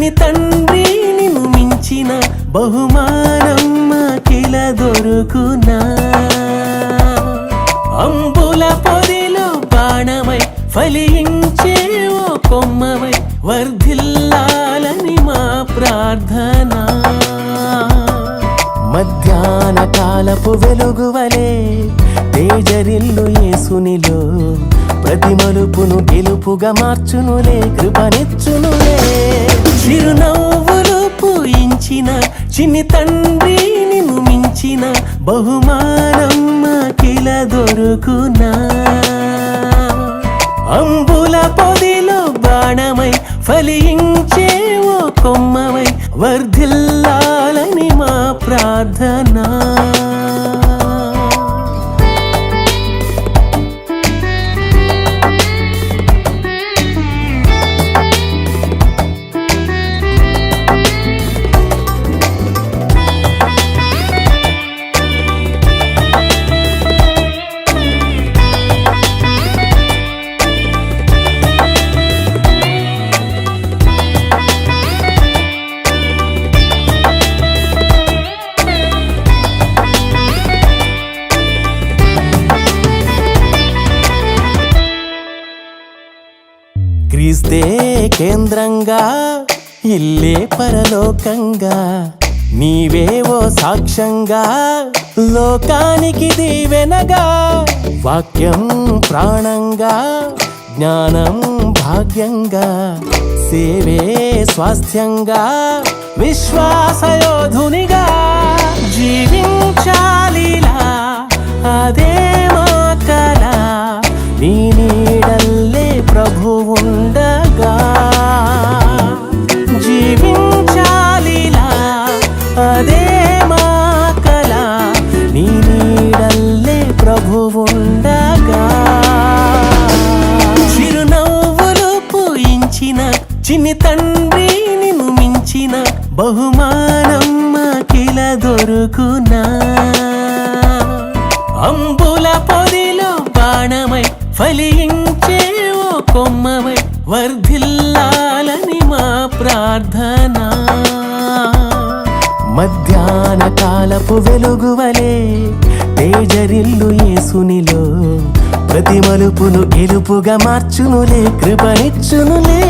చిన్ని తండ్రి నిన్ను మించిన బహుమానం మాకిల దొరుకునా. అంబుల పొదిలో బాణమై ఫలించే ఓ కొమ్మవై వర్ధిల్లాలని మా ప్రార్థన. మధ్యాహ్న కాలపు వెలుగువలే తేజరిల్లు యేసునిలో ప్రతి మలుపును గెలుపుగా మార్చునులే, కృపనిచ్చునులే. చిరునవ్వులు పూయించిన చిన్ని తండ్రి నిన్ను మించిన బహుమానం మాకిల దొరుకునా. అంబుల పొదిలో బాణమై ఫలించే ఓ కొమ్మవై వర్ధిల్లాలని మా ప్రార్థన. క్రీస్తే కేంద్రంగా ఇల్లే పరలోకంగా నీవేవో సాక్ష్యంగా లోకానికి దీవెనగా. వాక్యం ప్రాణంగా జ్ఞానం భాగ్యంగా సేవే స్వాస్థ్యంగా విశ్వాసయోధునిగా జీవించాలిలా అదే మా కల. నీ నీడల్లే ప్రభు ఉండగా జీవించాలిలా అదే మా కల. నీ నీడల్లే ప్రభు ఉండగా. చిరునవ్వులు పూయించిన చిన్ని తండ్రి నిన్ను మించిన బహుమానం మాకిల దొరుకునా. అంబుల పొదిలో బాణమై ఫలించే ఓ కొమ్మవై వర్ధిల్లాలని మా ప్రార్థన. మధ్యాహ్న కాలపు వెలుగువలే తేజరిల్లు యేసునిలో ప్రతి మలుపును గెలుపుగా మార్చునులే, కృపనిచ్చునులే.